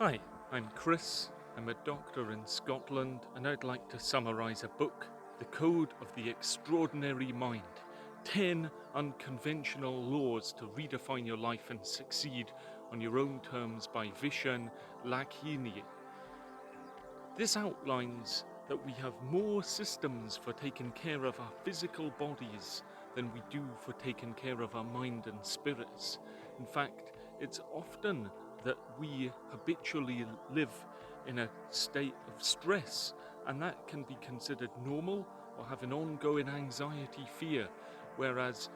Hi, I'm Chris. I'm a doctor in Scotland, and I'd like to summarise a book, The Code of the Extraordinary Mind 10 Unconventional Laws to Redefine Your Life and Succeed on Your Own Terms by Vishen Lakhiani. This outlines that we have more systems for taking care of our physical bodies than we do for taking care of our mind and spirits. In fact, it's often that we habitually live in a state of stress, and that can be considered normal or have an ongoing anxiety, fear, whereas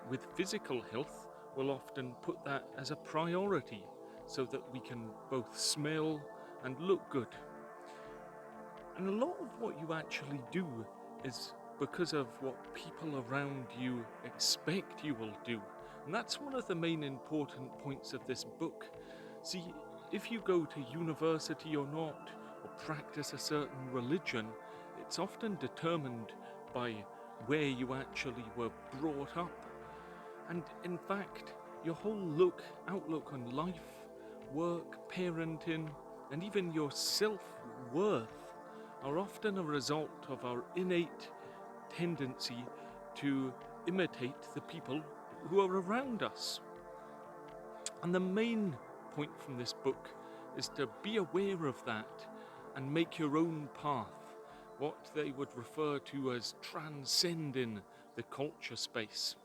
with physical health, we'll often put that as a priority so that we can both smell and look good. And a lot of what you actually do is because of what people around you expect you will do. And that's one of the main important points of this book. See, if you go to university or not, or practice a certain religion, it's often determined by where you actually were brought up. And in fact, your whole outlook on life, work, parenting, and even your self-worth are often a result of our innate tendency to imitate the people who are around us. And the main point from this book is to be aware of that and make your own path, what they would refer to as transcending the culture space.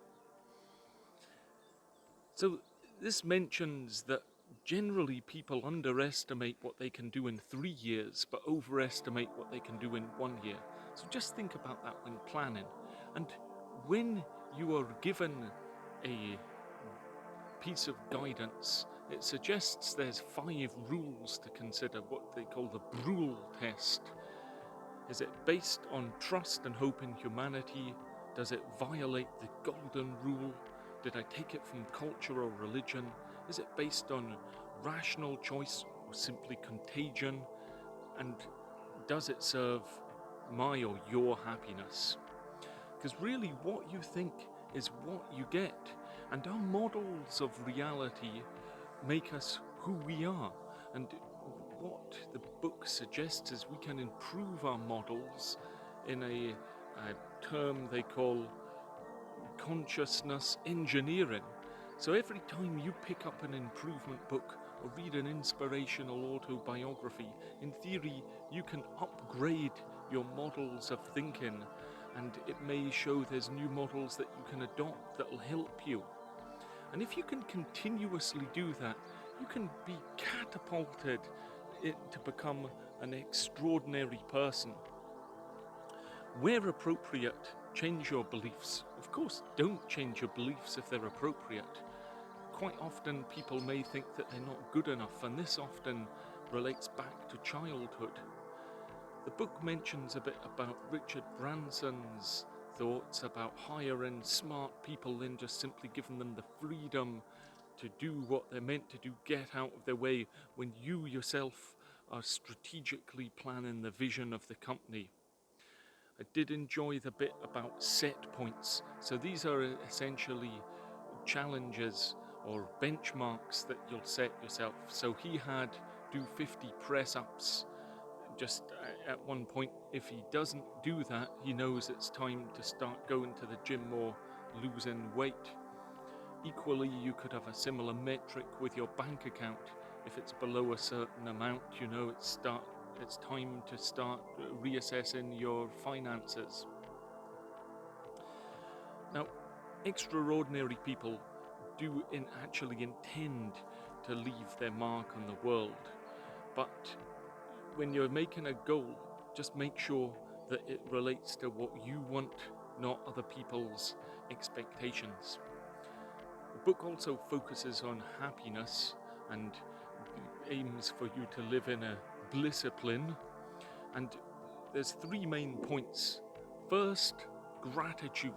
So this mentions that generally people underestimate what they can do in 3 years, but overestimate what they can do in 1 year. So just think about that when planning. And when you are given a piece of guidance, it suggests there's 5 rules to consider, what they call the Brule test. Is it based on trust and hope in humanity? Does it violate the golden rule? Did I take it from culture or religion? Is it based on rational choice or simply contagion? And does it serve my or your happiness? Because really, what you think is what you get, and our models of reality make us who we are. And what the book suggests is we can improve our models in a term they call consciousness engineering. So every time you pick up an improvement book or read an inspirational autobiography, in theory, you can upgrade your models of thinking, and it may show there's new models that you can adopt that'll help you. And if you can continuously do that, you can be catapulted to become an extraordinary person. Where appropriate, change your beliefs. Of course, don't change your beliefs if they're appropriate. Quite often, people may think that they're not good enough, and this often relates back to childhood. The book mentions a bit about Richard Branson's thoughts about hiring smart people and just simply giving them the freedom to do what they're meant to do, get out of their way when you yourself are strategically planning the vision of the company. I did enjoy the bit about set points. So these are essentially challenges or benchmarks that you'll set yourself. So he had do 50 press ups. Just at one point, if he doesn't do that, he knows it's time to start going to the gym or losing weight. Equally, you could have a similar metric with your bank account. If it's below a certain amount, you know it's time to start reassessing your finances. Now, extraordinary people do actually intend to leave their mark on the world, but when you're making a goal, just make sure that it relates to what you want, not other people's expectations. The book also focuses on happiness and aims for you to live in a blisscipline. And there's 3 main points. First, gratitude.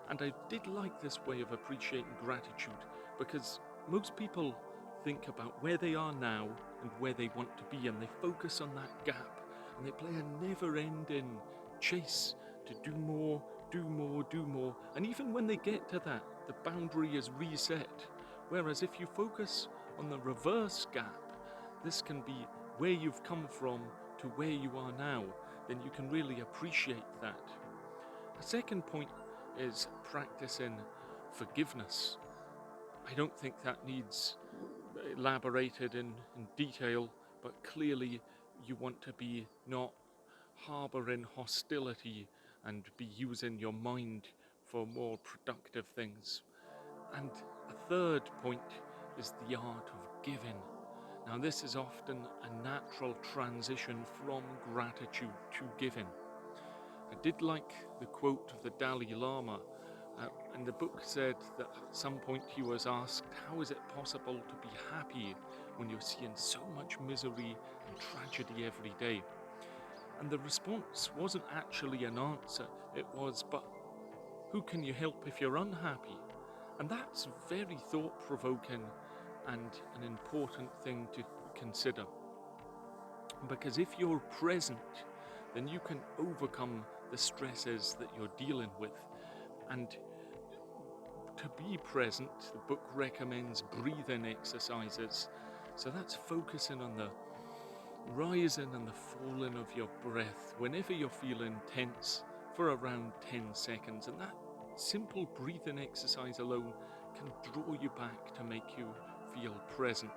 And I did like this way of appreciating gratitude because most people think about where they are now and where they want to be, and they focus on that gap, and they play a never-ending chase to do more, do more, do more. And even when they get to that, the boundary is reset. Whereas if you focus on the reverse gap, this can be where you've come from to where you are now, then you can really appreciate that. A second point is practicing forgiveness. I don't think that needs elaborated in detail, but clearly you want to be not harbouring hostility and be using your mind for more productive things. And a third point is the art of giving. Now, this is often a natural transition from gratitude to giving. I did like the quote of the Dalai Lama, and the book said that at some point he was asked, how is it possible to be happy when you're seeing so much misery and tragedy every day? And the response wasn't actually an answer, it was, but who can you help if you're unhappy? And that's very thought-provoking and an important thing to consider. Because if you're present, then you can overcome the stresses that you're dealing with. And to be present, the book recommends breathing exercises. So that's focusing on the rising and the falling of your breath whenever you're feeling tense for around 10 seconds. And that simple breathing exercise alone can draw you back to make you feel present.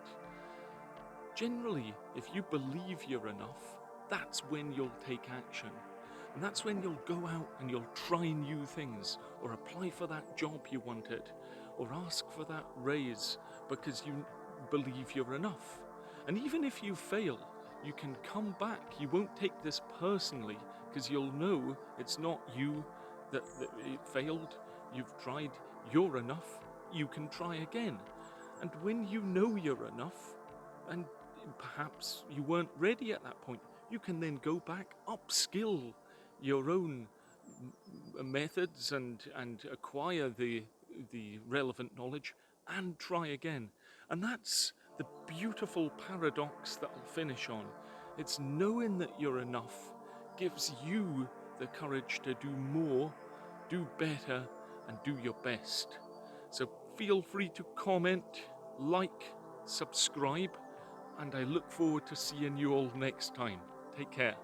Generally, if you believe you're enough, that's when you'll take action. And that's when you'll go out and you'll try new things, or apply for that job you wanted, or ask for that raise because you believe you're enough. And even if you fail, you can come back. You won't take this personally because you'll know it's not you that it failed. You've tried, you're enough, you can try again. And when you know you're enough, and perhaps you weren't ready at that point, you can then go back, upskill your own methods and acquire the relevant knowledge and try again. And that's the beautiful paradox that I'll finish on. It's knowing that you're enough gives you the courage to do more, do better, and do your best. So feel free to comment, like, subscribe, and I look forward to seeing you all next time. Take care.